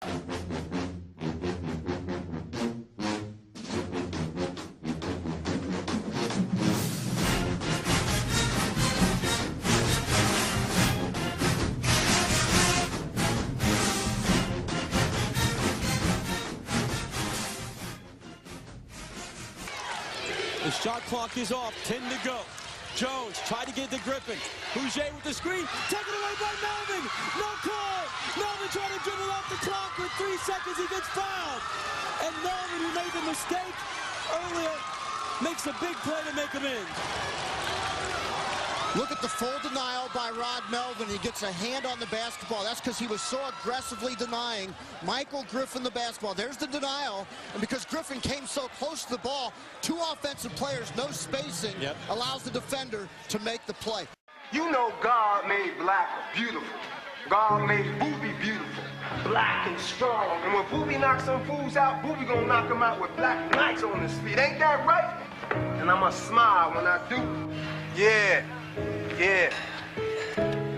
The shot clock is off, 10 to go. Jones tried to get to Griffin. Boucher with the screen, taken away by Melvin. No call. Melvin trying to dribble off the clock with 3 seconds. He gets fouled. And Melvin, who made the mistake earlier, makes a big play to make him in. Look at the full denial by Rockyyy Melvinnn. He gets a hand on the basketball. That's because he was so aggressively denying Michael Griffin the basketball. There's the denial. And because Griffin came so close to the ball, 2 offensive players, no spacing, allows the defender to make the play. You know God made black beautiful. God made Booby beautiful, black and strong. And when Booby knocks some fools out, Booby gonna knock them out with black knights on his feet. Ain't that right? And I'ma smile when I do. Yeah. Yeah,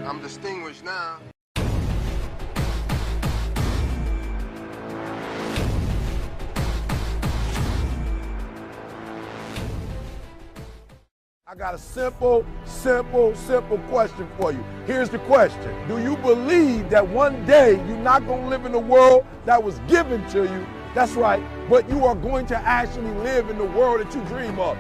I'm distinguished now. I got a simple question for you. Here's the question. Do you believe that one day you're not going to live in the world that was given to you? That's right, but you are going to actually live in the world that you dream of.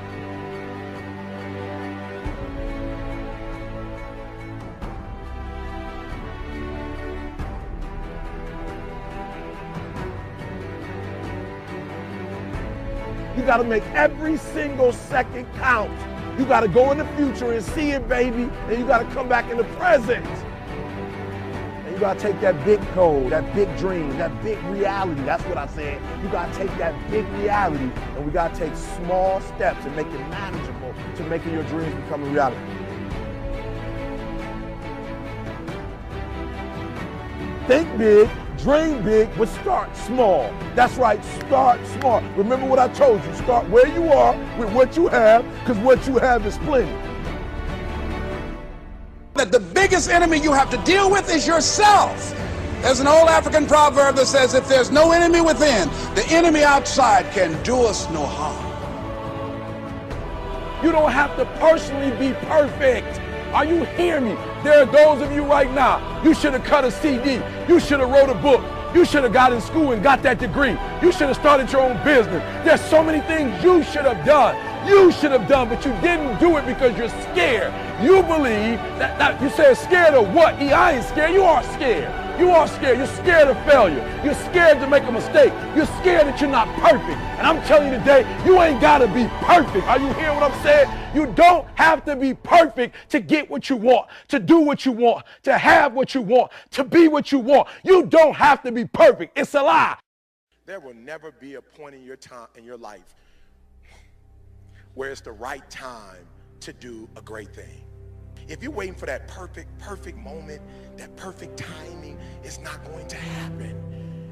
You got to make every single second count. You got to go in the future and see it, baby. And you got to come back in the present. And you got to take that big goal, that big dream, that big reality. That's what I said. You got to take that big reality and we got to take small steps and make it manageable to making your dreams become a reality. Think big, dream big, but start small. That's right, start small. Remember what I told you, start where you are with what you have, because what you have is plenty. That the biggest enemy you have to deal with is yourself. There's an old African proverb that says, if there's no enemy within, the enemy outside can do us no harm. You don't have to personally be perfect. Are you hearing me? There are those of you right now, you should have cut a CD. You should have wrote a book. You should have got in school and got that degree. You should have started your own business. There's so many things you should have done. You should have done, but you didn't do it because you're scared. You believe that you said scared of what? I ain't scared. You are scared. You are scared. You're scared of failure. You're scared to make a mistake. You're scared that you're not perfect. And I'm telling you today, you ain't got to be perfect. Are you hearing what I'm saying? You don't have to be perfect to get what you want, to do what you want, to have what you want, to be what you want. You don't have to be perfect. It's a lie. There will never be a point in your life where it's the right time to do a great thing. If you're waiting for that perfect moment, that perfect timing, it's not going to happen.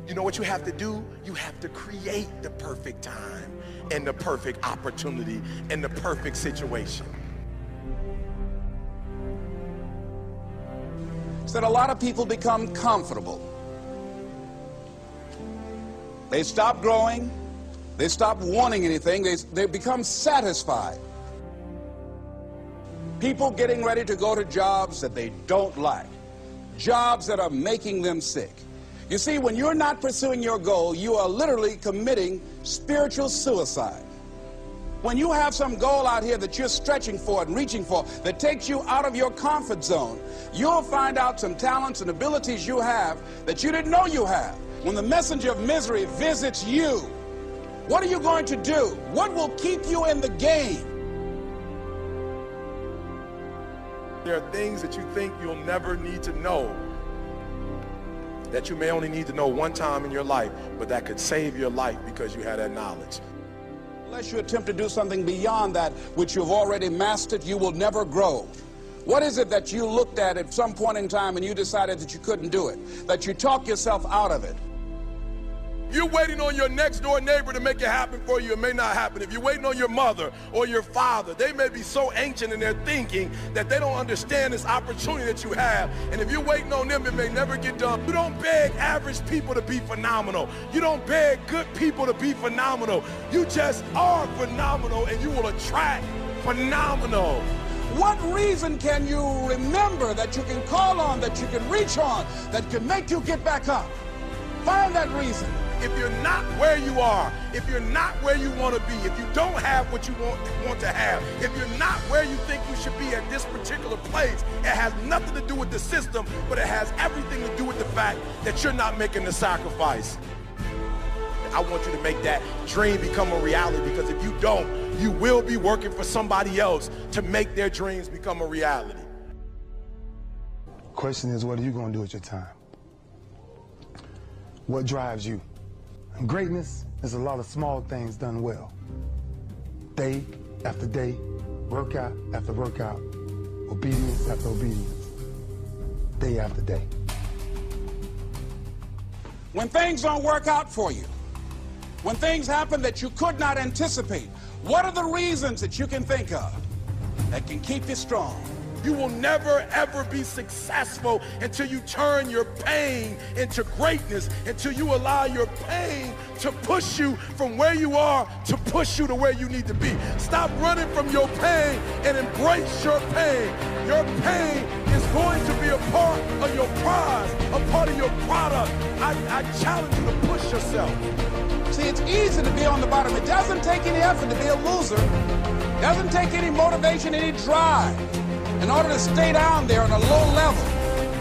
You know what you have to do? You have to create the perfect time and the perfect opportunity and the perfect situation. So that a lot of people become comfortable. They stop growing. They stop wanting anything. They become satisfied. People getting ready to go to jobs that they don't like, jobs that are making them sick. You see, when you're not pursuing your goal, you are literally committing spiritual suicide. When you have some goal out here that you're stretching for and reaching for that takes you out of your comfort zone, you'll find out some talents and abilities you have that you didn't know you have. When the messenger of misery visits you, what are you going to do? What will keep you in the game? There are things that you think you'll never need to know, that you may only need to know one time in your life, but that could save your life because you had that knowledge. Unless you attempt to do something beyond that which you've already mastered, you will never grow. What is it that you looked at some point in time and you decided that you couldn't do it, that you talked yourself out of it? you're waiting on your next door neighbor to make it happen for you, it may not happen. If you're waiting on your mother or your father, they may be so ancient in their thinking that they don't understand this opportunity that you have. And if you're waiting on them, it may never get done. You don't beg average people to be phenomenal. You don't beg good people to be phenomenal. You just are phenomenal, and you will attract phenomenal. What reason can you remember that you can call on, that you can reach on, that can make you get back up? Find that reason. If you're not where you are, if you're not where you want to be, if you don't have what you want to have, if you're not where you think you should be at this particular place, it has nothing to do with the system, but it has everything to do with the fact that you're not making the sacrifice. I want you to make that dream become a reality, because if you don't, you will be working for somebody else to make their dreams become a reality. Question is, what are you going to do with your time? What drives you? And greatness is a lot of small things done well. Day after day, workout after workout, obedience after obedience, day after day. When things don't work out for you, when things happen that you could not anticipate, what are the reasons that you can think of that can keep you strong? You will never, ever be successful until you turn your pain into greatness, until you allow your pain to push you from where you are to push you to where you need to be. Stop running from your pain and embrace your pain. Your pain is going to be a part of your prize, a part of your product. I challenge you to push yourself. See, it's easy to be on the bottom. It doesn't take any effort to be a loser. It doesn't take any motivation, any drive in order to stay down there on a low level.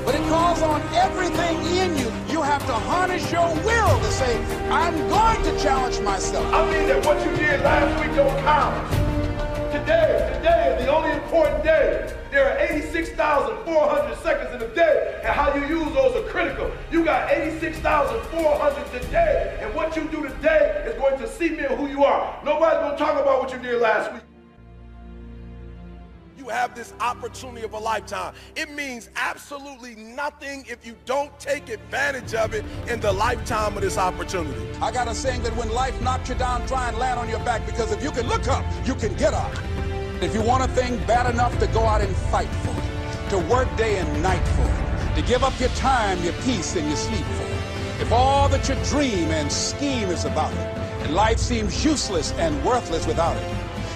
But it calls on everything in you. You have to harness your will to say, I'm going to challenge myself. I mean that what you did last week don't count. Today is the only important day. There are 86,400 seconds in a day, and how you use those are critical. You got 86,400 today, and what you do today is going to cement who you are. Nobody's going to talk about what you did last week. You have this opportunity of a lifetime. It means absolutely nothing if you don't take advantage of it in the lifetime of this opportunity. I got a saying that when life knocks you down, try and land on your back, because if you can look up, you can get up. If you want a thing bad enough to go out and fight for it, to work day and night for it, to give up your time, your peace, and your sleep for it, if all that you dream and scheme is about it, and life seems useless and worthless without it,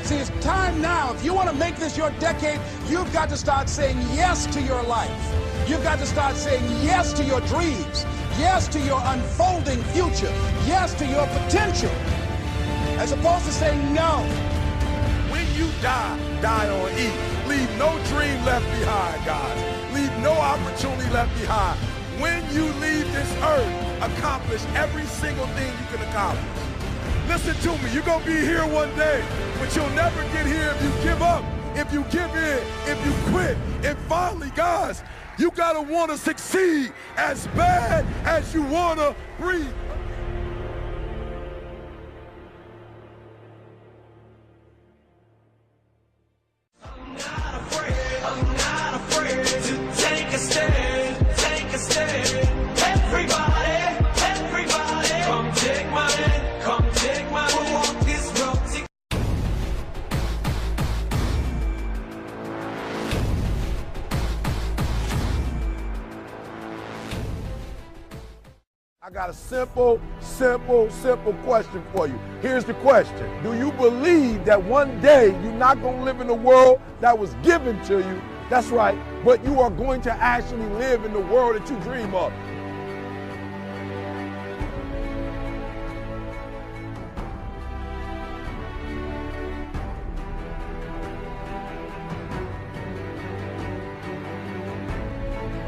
see, it's time now. If you want to make this your decade, you've got to start saying yes to your life. You've got to start saying yes to your dreams, yes to your unfolding future, yes to your potential, as opposed to saying no. When you die on E. Leave no dream left behind, guys. Leave no opportunity left behind. When you leave this earth, accomplish every single thing you can accomplish. Listen to me, you're going to be here one day, but you'll never get here if you give up, if you give in, if you quit. And finally, guys, you got to want to succeed as bad as you want to breathe. I'm not afraid to take a stand, take a stand. Everybody, come take my hand, come take my hand. We'll walk this road together. I got a simple question for you. Here's the question. Do you believe that one day you're not going to live in the world that was given to you? That's right, but you are going to actually live in the world that you dream of.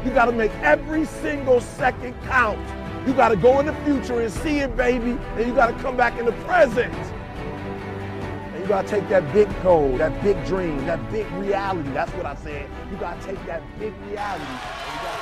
You got to make every single second count. You got to go in the future and see it, baby, and you got to come back in the present. And you got to take that big goal, that big dream, that big reality. That's what I said. You got to take that big reality and you got to